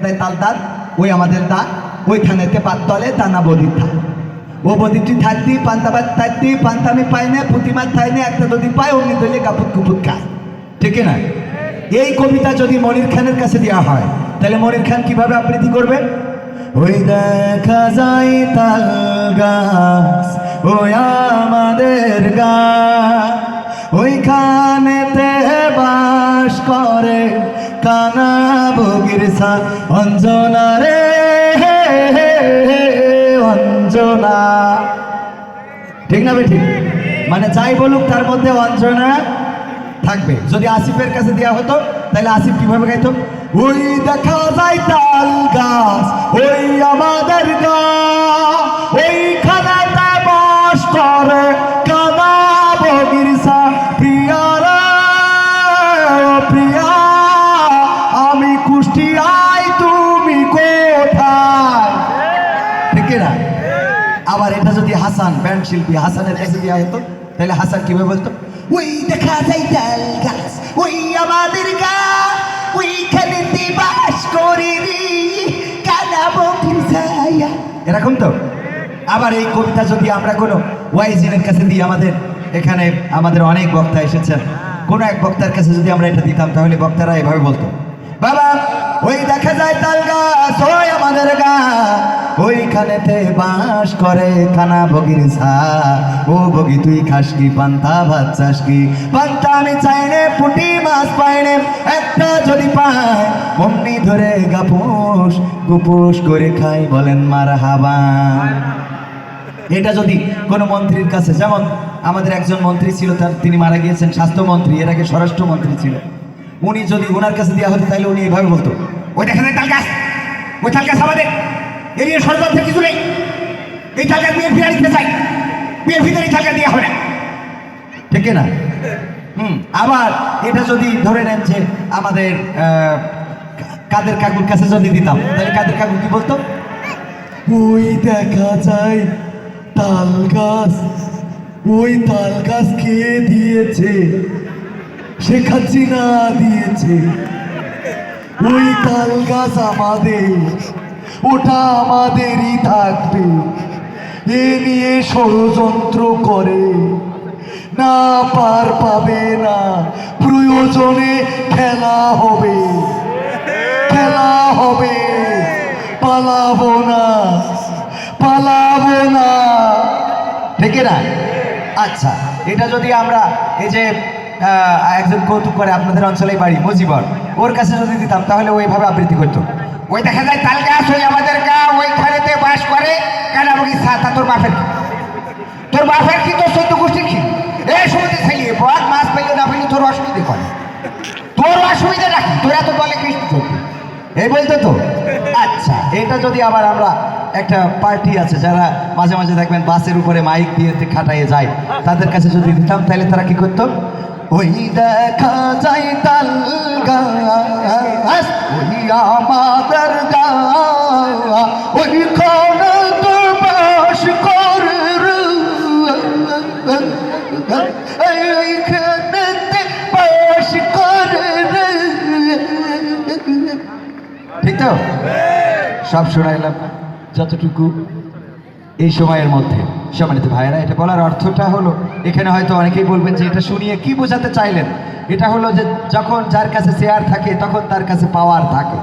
দেয় তাল দাঁত, ওই আমাদের দাঁত, ওইখানেতে পাততলে দানা বদির থাক। ও বদিটি থাকতি পান্তাবাদ থাকতি পান্তা আমি পাই না, পুঁটিমার থাই না, একটা যদি পায় অমনি দলে কাপুত কুপুত খায়, ঠিক না? এই কবিতা যদি মনির খানের কাছে দেওয়া হয় তাহলে মনির খান কিভাবে আবৃত্তি করবে? ওই দেখা যায় তাল গাছ ওই আমাদের গা, ওইখানেতে বাস করে কানা বগির সা অঞ্জনা রে অঞ্জনা, ঠিক না বেঠিক? মানে যাই বলুক তার মধ্যে অঞ্জনা থাকবে। যদি আসিফের কাছে দেওয়া হতো তাহলে আসিফ কিভাবে গাইতো? ওই দেখা যায় তাল গাছ ওই আমাদের গা, ওইখানেতে বাস করে কানা বগির সা প্রিয়ারা প্রিয়া, আমি কুষ্টিয়ায় তুমি কোথায়, ঠিক না? আবার এটা যদি হাসান ব্যান্ড শিল্পী হাসানের কাছে দেওয়া হতো তাহলে হাসান কিভাবে বলতো? ওই দেখা যায় তাল গাছ ওই আমাদের গা, ওইখানেতে বাস করি কানা বগির ছায়া, এরকম তো। আবার এই কবিতা যদি আমরা কোনো ওয়াইজিনের কাছে দিই, আমাদের এখানে আমাদের অনেক বক্তা এসেছেন, কোনো এক বক্তার কাছে যদি আমরা এটা দিতাম তাহলে বক্তারা এভাবে বলতো, বাবা ওই দেখা যায় তাল গাছ ওই আমাদের গা, ওইখানেতে বাস করে কানা বগির ছা, ও বগি তুই খাস কি পান্তা ভাত চাস কি, পান্তা আমি চাইনে পুঁটি মাছ পাইনে, একটা যদি পায় অমনি ধরে গাপুস গুপুস করে খাই, বলেন মারহাবা। এটা যদি কোনো মন্ত্রীর কাছে, যেমন আমাদের একজন মন্ত্রী ছিল, তিনি মারা গিয়েছেন, স্বাস্থ্যমন্ত্রী, এর আগে স্বরাষ্ট্রমন্ত্রী ছিল, উনি যদি ওনার কাছে দেওয়া হতো তাহলে উনি এইভাবে বলতো, ওই দেখা যায় তাল গাছ ওই তাল গাছ আমাদের এরিয়া ষড়যন্ত্রের কিছু নেই, এই তাল গাছ বিএনপি আনতে চাই, বিএনপিদের এই তাল গাছ দেওয়া হবে না, ঠিক না? আবার এটা যদি ধরে নেন যে আমাদের কাদের কাকুর কাছে যদি দিতাম তাহলে কাদের কাকু কি বলতো? ওই দেখা যায় তাল গাছ ওই তাল গাছ খেয়ে দিয়েছে শেখ হাসিনা দিয়েছে, ওই তাল গাছ আমাদের, ওটা আমাদেরই থাকবে, এ নিয়ে ষড়যন্ত্র করে না পার পাবে না, প্রয়োজনে খেলা হবে খেলা হবে, পালাবো না পালাবো না, ঠিক না? আচ্ছা, এটা যদি আমরা এই যে একজন কৌতুক করে আপনাদের অঞ্চলেই বাড়ি মজিবর, ওর কাছে যদি দিতাম তাহলে ওইভাবে আবৃত্তি করতো, ওই দেখা যায় তাল গাছ ওই আমাদের গা, ওইখানেতে বাস করে কানা বগির ছা, তা তোর বাপের তোর বাপের কি তোর চৈত্য গোষ্ঠীর কি? এই সমুদ্রে খাইয়ে বক মাছ পাইলে না পাইলে তোর অসুবিধে করে, তোর অসুবিধা রাখি, তোরা তো বলে কৃষ্ণ চলবে এই বলতো তো। আচ্ছা, এটা যদি আবার আমরা একটা পার্টি আছে যারা মাঝে মাঝে দেখবেন বাসের উপরে মাইক দিয়ে খাটাইয়ে যায়, তাদের কাছে যদি দিতাম তাহলে তারা কি করতো? ওই দেখা যায় তাল গাছ ওই আমাদের গা, ওইখানে তো বাস করে এইখানেতে বাস করে, ঠিক তো? সব শোনাইলাম যতটুকু এই সময়ের মধ্যে। সম্মানিত ভাইয়েরা, এটা বলার অর্থটা হলো, এখানে হয়তো অনেকেই বলবেন যে এটা শুনিয়ে কি বোঝাতে চাইলেন, এটা হলো যে যখন যার কাছে শেয়ার থাকে তখন তার কাছে পাওয়ার থাকে।